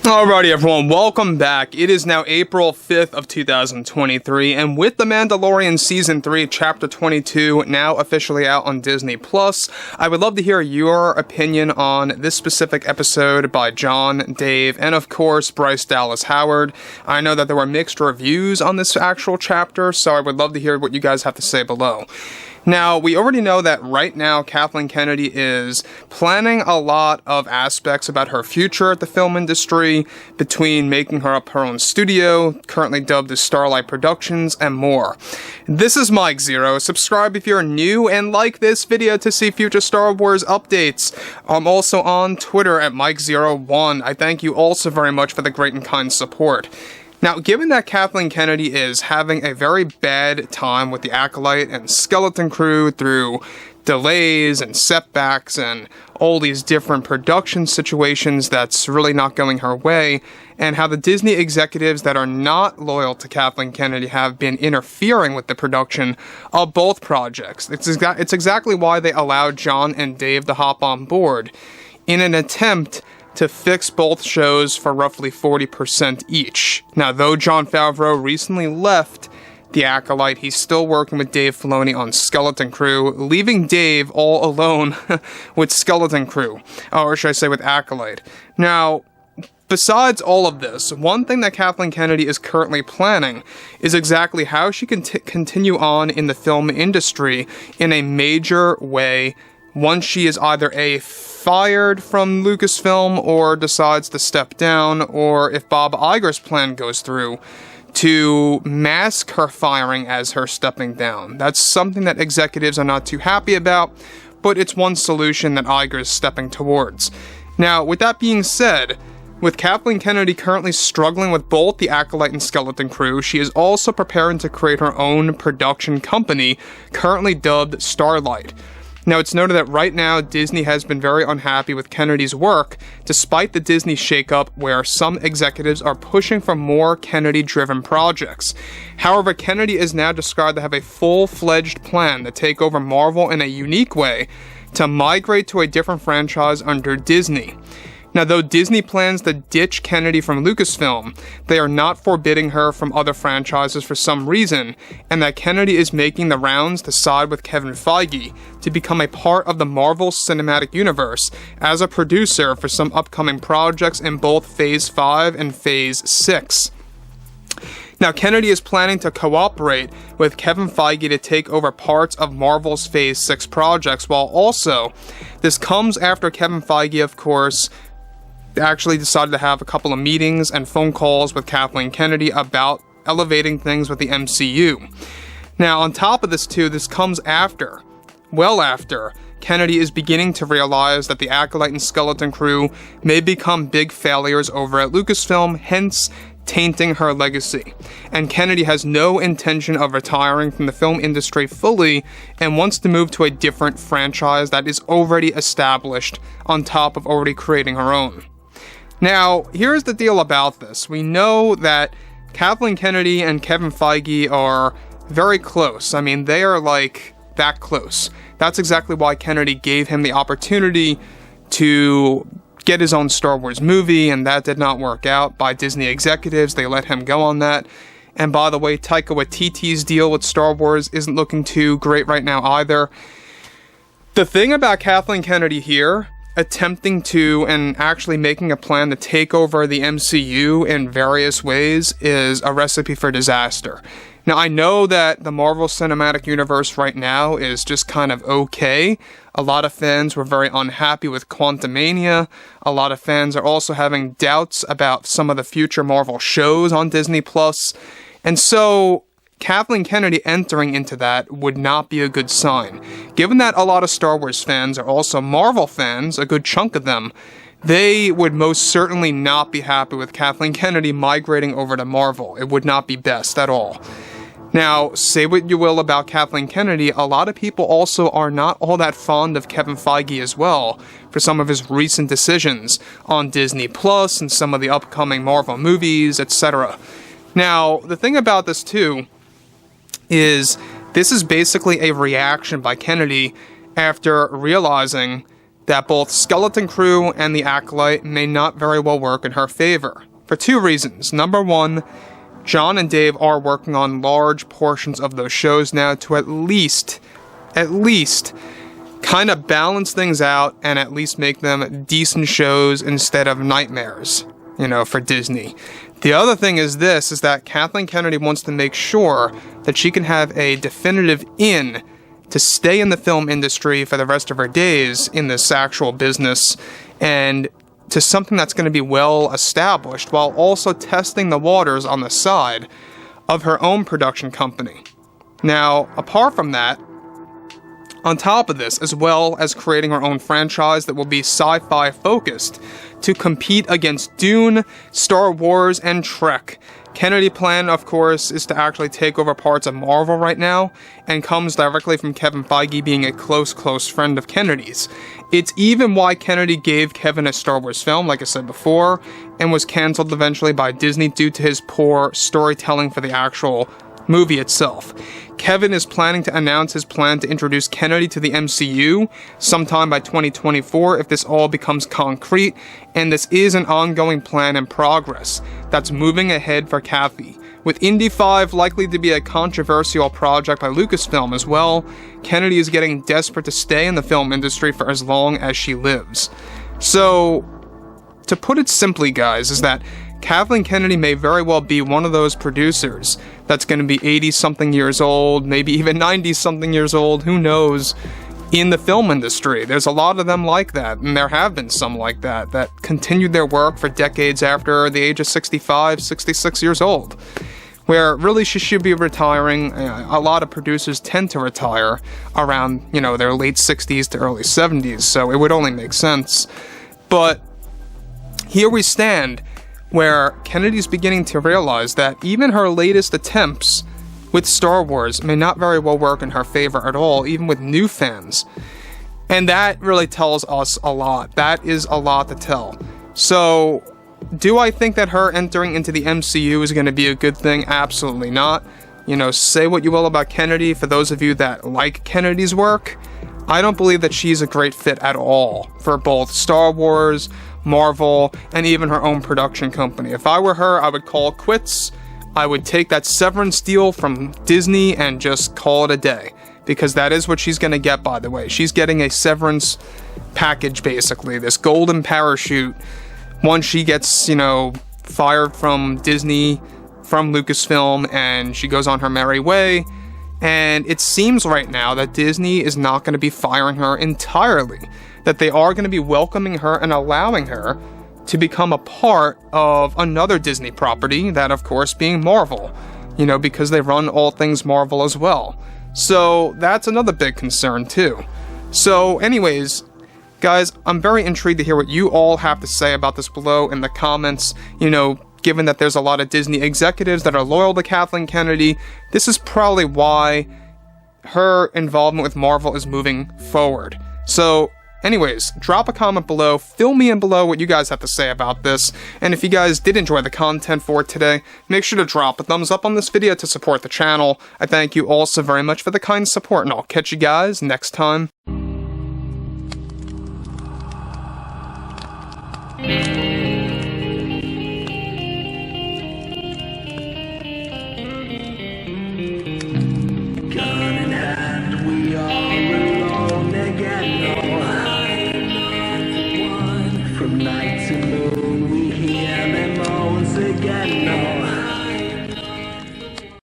Alrighty everyone, welcome back. It is now April 5th of 2023, and with The Mandalorian Season 3, Chapter 22 now officially out on Disney+, I would love to hear your opinion on this specific episode by John, Dave, and of course Bryce Dallas Howard. I know that there were mixed reviews on this actual chapter, so I would love to hear what you guys have to say below. Now, we already know that right now Kathleen Kennedy is planning a lot of aspects about her future at the film industry, between making her up her own studio, currently dubbed as Starlight Productions, and more. This is Mike Zero. Subscribe if you're new, and like this video to see future Star Wars updates. I'm also on Twitter at Mike01. I thank you also very much for the great and kind support. Now, given that Kathleen Kennedy is having a very bad time with the Acolyte and Skeleton Crew through delays and setbacks and all these different production situations that's really not going her way, and how the Disney executives that are not loyal to Kathleen Kennedy have been interfering with the production of both projects. It's exactly why they allowed John and Dave to hop on board, in an attempt to fix both shows for roughly 40% each. Now, though Jon Favreau recently left The Acolyte, he's still working with Dave Filoni on Skeleton Crew, leaving Dave all alone with Skeleton Crew, or should I say with Acolyte. Now, besides all of this, one thing that Kathleen Kennedy is currently planning is exactly how she can continue on in the film industry in a major way once she is either fired from Lucasfilm or decides to step down, or if Bob Iger's plan goes through, to mask her firing as her stepping down. That's something that executives are not too happy about, but it's one solution that Iger is stepping towards. Now, with that being said, with Kathleen Kennedy currently struggling with both the Acolyte and Skeleton Crew, she is also preparing to create her own production company, currently dubbed Starlight. Now, it's noted that right now, Disney has been very unhappy with Kennedy's work, despite the Disney shakeup where some executives are pushing for more Kennedy-driven projects. However, Kennedy is now described to have a full-fledged plan to take over Marvel in a unique way, to migrate to a different franchise under Disney. Now, though Disney plans to ditch Kennedy from Lucasfilm, they are not forbidding her from other franchises for some reason, and that Kennedy is making the rounds to side with Kevin Feige to become a part of the Marvel Cinematic Universe as a producer for some upcoming projects in both Phase 5 and Phase 6. Now, Kennedy is planning to cooperate with Kevin Feige to take over parts of Marvel's Phase 6 projects, while also, this comes after Kevin Feige, of course, actually decided to have a couple of meetings and phone calls with Kathleen Kennedy about elevating things with the MCU. Now, on top of this too, this comes after, well after, Kennedy is beginning to realize that the Acolyte and Skeleton Crew may become big failures over at Lucasfilm, hence tainting her legacy. And Kennedy has no intention of retiring from the film industry fully and wants to move to a different franchise that is already established on top of already creating her own. Now, here's the deal about this. We know that Kathleen Kennedy and Kevin Feige are very close. I mean, they are like that close. That's exactly why Kennedy gave him the opportunity to get his own Star Wars movie, and that did not work out by Disney executives. They let him go on that. And by the way, Taika Waititi's deal with Star Wars isn't looking too great right now either. The thing about Kathleen Kennedy here, attempting to and actually making a plan to take over the MCU in various ways, is a recipe for disaster. Now, I know that the Marvel Cinematic Universe right now is just kind of okay. A lot of fans were very unhappy with Quantumania. A lot of fans are also having doubts about some of the future Marvel shows on Disney+. And so, Kathleen Kennedy entering into that would not be a good sign. Given that a lot of Star Wars fans are also Marvel fans, a good chunk of them, they would most certainly not be happy with Kathleen Kennedy migrating over to Marvel. It would not be best at all. Now, say what you will about Kathleen Kennedy, a lot of people also are not all that fond of Kevin Feige as well, for some of his recent decisions on Disney Plus and some of the upcoming Marvel movies, etc. Now, the thing about this too is this is basically a reaction by Kennedy after realizing that both Skeleton Crew and the Acolyte may not very well work in her favor, for two reasons. Number one, John and Dave are working on large portions of those shows now to at least kind of balance things out and at least make them decent shows instead of nightmares, for Disney. The other thing is that Kathleen Kennedy wants to make sure that she can have a definitive in to stay in the film industry for the rest of her days in this actual business, and to something that's going to be well established, while also testing the waters on the side of her own production company. Now, apart from that, on top of this, as well as creating her own franchise that will be sci-fi focused to compete against Dune, Star Wars, and Trek, Kennedy plan, of course, is to actually take over parts of Marvel right now, and comes directly from Kevin Feige being a close friend of Kennedy's. It's even why Kennedy gave Kevin a Star Wars film, like I said before, and was cancelled eventually by Disney due to his poor storytelling for the actual movie itself. Kevin is planning to announce his plan to introduce Kennedy to the MCU sometime by 2024 if this all becomes concrete, and this is an ongoing plan in progress that's moving ahead for Kathy. With Indy 5 likely to be a controversial project by Lucasfilm as well, Kennedy is getting desperate to stay in the film industry for as long as she lives. So, to put it simply, guys, is that Kathleen Kennedy may very well be one of those producers that's going to be 80-something years old, maybe even 90-something years old, who knows, in the film industry. There's a lot of them like that, and there have been some like that continued their work for decades after the age of 65, 66 years old, where really she should be retiring. A lot of producers tend to retire around, their late 60s to early 70s, so it would only make sense. But here we stand, where Kennedy's beginning to realize that even her latest attempts with Star Wars may not very well work in her favor at all, even with new fans. And that really tells us a lot. That is a lot to tell. So, do I think that her entering into the MCU is going to be a good thing? Absolutely not. Say what you will about Kennedy. For those of you that like Kennedy's work, I don't believe that she's a great fit at all for both Star Wars, Marvel, and even her own production company. If I were her, I would call it quits. I would take that severance deal from Disney and just call it a day, because that is what she's going to get, by the way. She's getting a severance package, basically, this golden parachute once she gets, fired from Disney, from Lucasfilm, and she goes on her merry way. And it seems right now that Disney is not going to be firing her entirely, that they are going to be welcoming her and allowing her to become a part of another Disney property, that of course being Marvel, because they run all things Marvel as well. So that's another big concern too. So anyways, guys, I'm very intrigued to hear what you all have to say about this below in the comments. Given that there's a lot of Disney executives that are loyal to Kathleen Kennedy, this is probably why her involvement with Marvel is moving forward. So, anyways, drop a comment below, fill me in below what you guys have to say about this, and if you guys did enjoy the content for today, make sure to drop a thumbs up on this video to support the channel. I thank you all so very much for the kind support, and I'll catch you guys next time. From night to morning.